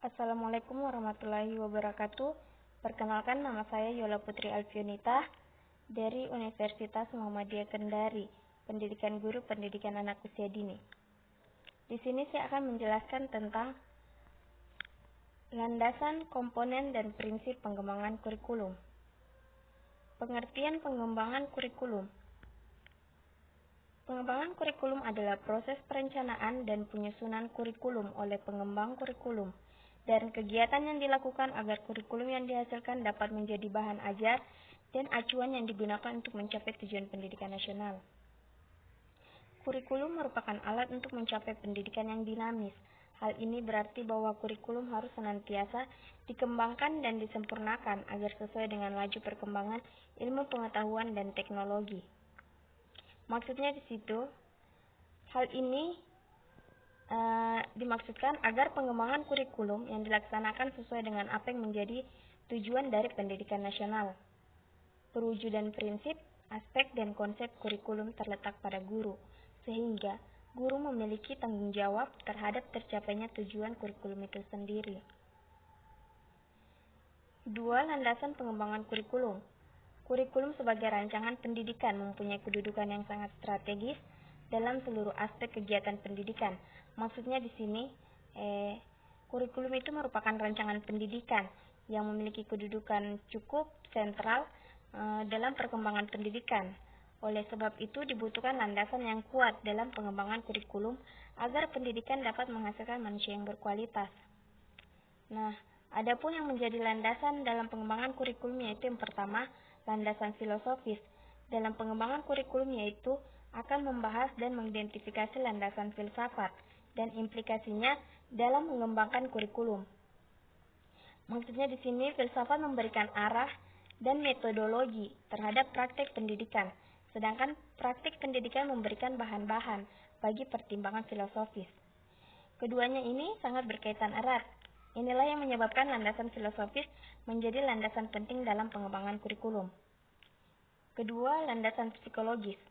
Assalamualaikum warahmatullahi wabarakatuh. Perkenalkan, nama saya Yola Putri Alfionita dari Universitas Muhammadiyah Kendari, Pendidikan Guru Pendidikan Anak Usia Dini. Di sini saya akan menjelaskan tentang landasan, komponen, dan prinsip pengembangan kurikulum. Pengertian pengembangan kurikulum. Pengembangan kurikulum adalah proses perencanaan dan penyusunan kurikulum oleh pengembang kurikulum dan kegiatan yang dilakukan agar kurikulum yang dihasilkan dapat menjadi bahan ajar dan acuan yang digunakan untuk mencapai tujuan pendidikan nasional. Kurikulum merupakan alat untuk mencapai pendidikan yang dinamis. Hal ini berarti bahwa kurikulum harus senantiasa dikembangkan dan disempurnakan agar sesuai dengan laju perkembangan ilmu pengetahuan dan teknologi. Maksudnya di situ, hal ini dimaksudkan agar pengembangan kurikulum yang dilaksanakan sesuai dengan apa yang menjadi tujuan dari pendidikan nasional. Perwujudan prinsip, aspek, dan konsep kurikulum terletak pada guru, sehingga guru memiliki tanggung jawab terhadap tercapainya tujuan kurikulum itu sendiri. 2. Landasan pengembangan kurikulum. Kurikulum sebagai rancangan pendidikan mempunyai kedudukan yang sangat strategis dalam seluruh aspek kegiatan pendidikan. Maksudnya di sini, kurikulum itu merupakan rancangan pendidikan yang memiliki kedudukan cukup sentral dalam perkembangan pendidikan. Oleh sebab itu dibutuhkan landasan yang kuat dalam pengembangan kurikulum agar pendidikan dapat menghasilkan manusia yang berkualitas. Nah, adapun yang menjadi landasan dalam pengembangan kurikulum yaitu yang pertama, landasan filosofis. Dalam pengembangan kurikulum yaitu akan membahas dan mengidentifikasi landasan filsafat dan implikasinya dalam mengembangkan kurikulum. Maksudnya di sini filsafat memberikan arah dan metodologi terhadap praktek pendidikan, sedangkan praktek pendidikan memberikan bahan-bahan bagi pertimbangan filosofis. Keduanya ini sangat berkaitan erat. Inilah yang menyebabkan landasan filosofis menjadi landasan penting dalam pengembangan kurikulum. Kedua, landasan psikologis.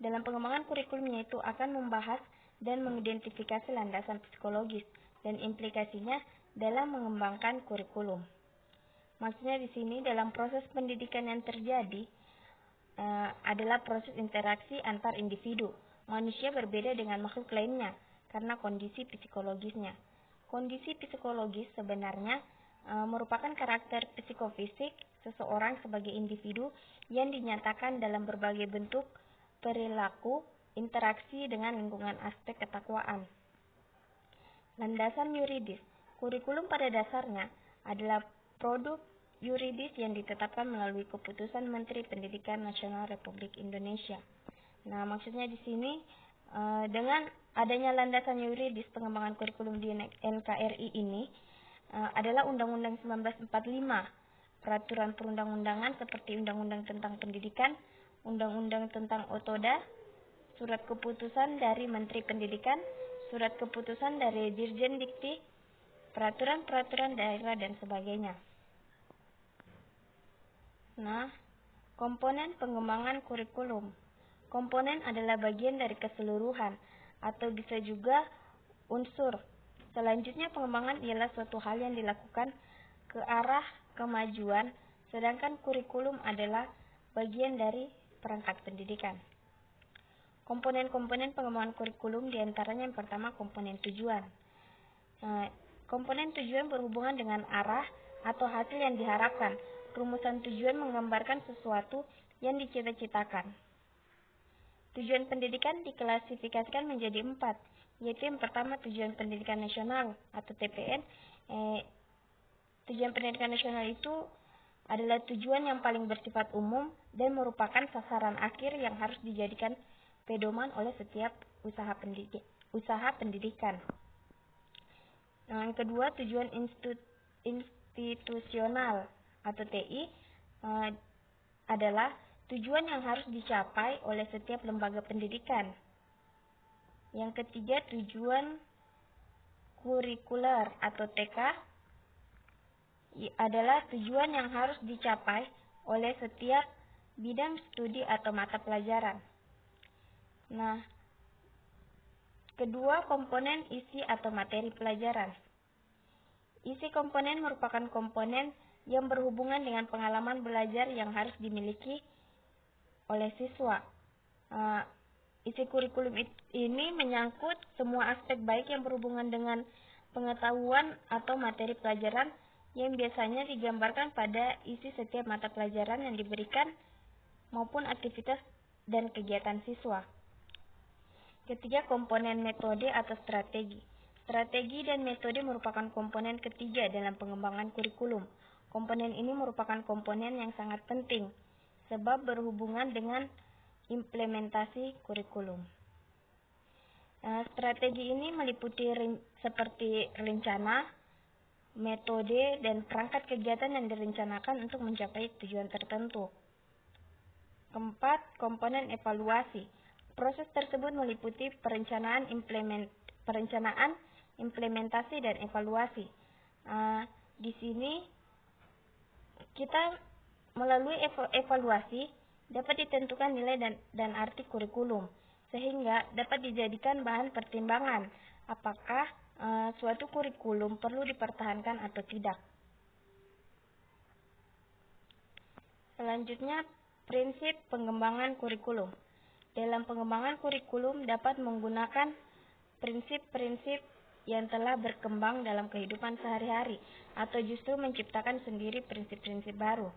Dalam pengembangan kurikulum yaitu akan membahas dan mengidentifikasi landasan psikologis dan implikasinya dalam mengembangkan kurikulum. Maksudnya di sini dalam proses pendidikan yang terjadi adalah proses interaksi antar individu. Manusia berbeda dengan makhluk lainnya karena kondisi psikologisnya. Kondisi psikologis sebenarnya merupakan karakter psikofisik seseorang sebagai individu yang dinyatakan dalam berbagai bentuk perilaku, interaksi dengan lingkungan aspek ketakwaan. Landasan yuridis. Kurikulum pada dasarnya adalah produk yuridis yang ditetapkan melalui keputusan Menteri Pendidikan Nasional Republik Indonesia. Nah, maksudnya di sini dengan adanya landasan yuridis pengembangan kurikulum di NKRI ini adalah Undang-Undang 1945, peraturan perundang-undangan seperti Undang-Undang tentang Pendidikan, Undang-Undang tentang Otoda, surat keputusan dari Menteri Pendidikan, surat keputusan dari Dirjen Dikti, peraturan-peraturan daerah, dan sebagainya. Nah, komponen pengembangan kurikulum. Komponen adalah bagian dari keseluruhan atau bisa juga unsur. Selanjutnya pengembangan ialah suatu hal yang dilakukan ke arah kemajuan, sedangkan kurikulum adalah bagian dari perangkat pendidikan. Komponen-komponen pengembangan kurikulum diantaranya yang pertama komponen tujuan. Komponen tujuan berhubungan dengan arah atau hasil yang diharapkan. Rumusan tujuan menggambarkan sesuatu yang dicita-citakan. Tujuan pendidikan diklasifikasikan menjadi 4, yaitu yang pertama tujuan pendidikan nasional atau TPN. Tujuan pendidikan nasional itu adalah tujuan yang paling bersifat umum dan merupakan sasaran akhir yang harus dijadikan pedoman oleh setiap usaha pendidikan. Yang kedua, tujuan institusional atau TI adalah tujuan yang harus dicapai oleh setiap lembaga pendidikan. Yang ketiga, tujuan kurikuler atau TK adalah tujuan yang harus dicapai oleh setiap bidang studi atau mata pelajaran. Nah, kedua, komponen isi atau materi pelajaran. Isi komponen merupakan komponen yang berhubungan dengan pengalaman belajar yang harus dimiliki oleh siswa. Isi kurikulum ini menyangkut semua aspek baik yang berhubungan dengan pengetahuan atau materi pelajaran yang biasanya digambarkan pada isi setiap mata pelajaran yang diberikan maupun aktivitas dan kegiatan siswa. Ketiga, komponen metode atau strategi. Strategi dan metode merupakan komponen ketiga dalam pengembangan kurikulum. Komponen ini merupakan komponen yang sangat penting sebab berhubungan dengan implementasi kurikulum. Strategi ini meliputi seperti rencana, metode, dan perangkat kegiatan yang direncanakan untuk mencapai tujuan tertentu. Keempat, komponen evaluasi. Proses tersebut meliputi perencanaan, implementasi, dan evaluasi. Di sini kita melalui evaluasi dapat ditentukan nilai dan arti kurikulum, sehingga dapat dijadikan bahan pertimbangan apakah suatu kurikulum perlu dipertahankan atau tidak. Selanjutnya, prinsip pengembangan kurikulum. Dalam pengembangan kurikulum dapat menggunakan prinsip-prinsip yang telah berkembang dalam kehidupan sehari-hari atau justru menciptakan sendiri prinsip-prinsip baru.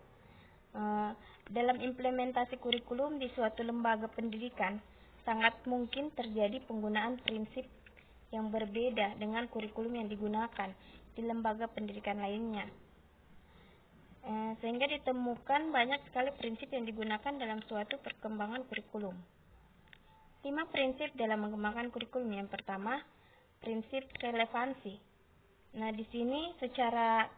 Dalam implementasi kurikulum di suatu lembaga pendidikan, sangat mungkin terjadi penggunaan prinsip yang berbeda dengan kurikulum yang digunakan di lembaga pendidikan lainnya. Sehingga ditemukan banyak sekali prinsip yang digunakan dalam suatu perkembangan kurikulum. 5 prinsip dalam mengembangkan kurikulum. Yang pertama, prinsip relevansi. Di sini secara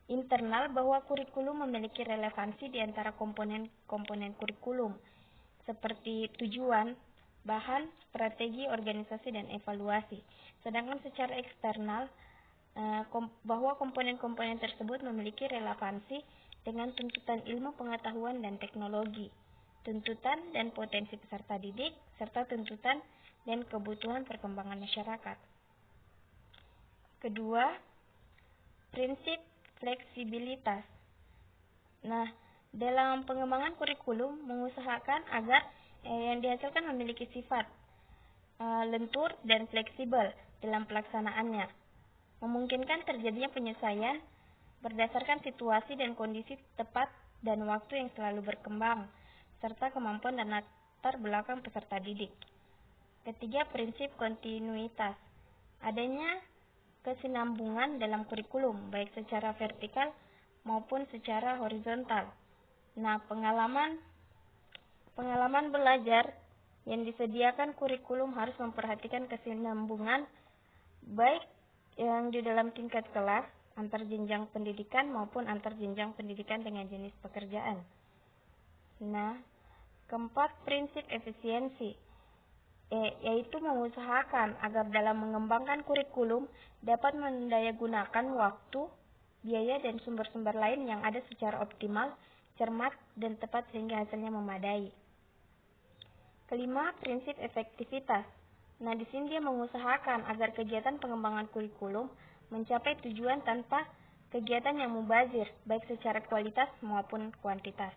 internal bahwa kurikulum memiliki relevansi di antara komponen-komponen kurikulum seperti tujuan, bahan, strategi, organisasi, dan evaluasi. Sedangkan secara eksternal bahwa komponen-komponen tersebut memiliki relevansi dengan tuntutan ilmu pengetahuan dan teknologi, tuntutan dan potensi peserta didik, serta tuntutan dan kebutuhan perkembangan masyarakat. Kedua, prinsip fleksibilitas. Dalam pengembangan kurikulum mengusahakan agar yang dihasilkan memiliki sifat lentur dan fleksibel dalam pelaksanaannya, memungkinkan terjadinya penyesuaian berdasarkan situasi dan kondisi tepat dan waktu yang selalu berkembang, serta kemampuan dan latar belakang peserta didik. Ketiga, prinsip kontinuitas. Adanya kesinambungan dalam kurikulum, baik secara vertikal maupun secara horizontal. Pengalaman belajar yang disediakan kurikulum harus memperhatikan kesinambungan baik yang di dalam tingkat kelas, antar jenjang pendidikan maupun antar jenjang pendidikan dengan jenis pekerjaan. Keempat, prinsip efisiensi, yaitu mengusahakan agar dalam mengembangkan kurikulum dapat mendayagunakan waktu, biaya, dan sumber-sumber lain yang ada secara optimal, cermat, dan tepat sehingga hasilnya memadai. Kelima, prinsip efektivitas. Di sini dia mengusahakan agar kegiatan pengembangan kurikulum mencapai tujuan tanpa kegiatan yang mubazir, baik secara kualitas maupun kuantitas.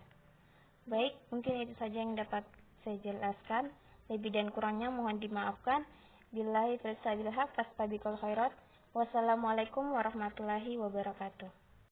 Baik, mungkin itu saja yang dapat saya jelaskan. Lebih dan kurangnya mohon dimaafkan. Billahi taufiq wal hidayah. Wassalamualaikum warahmatullahi wabarakatuh.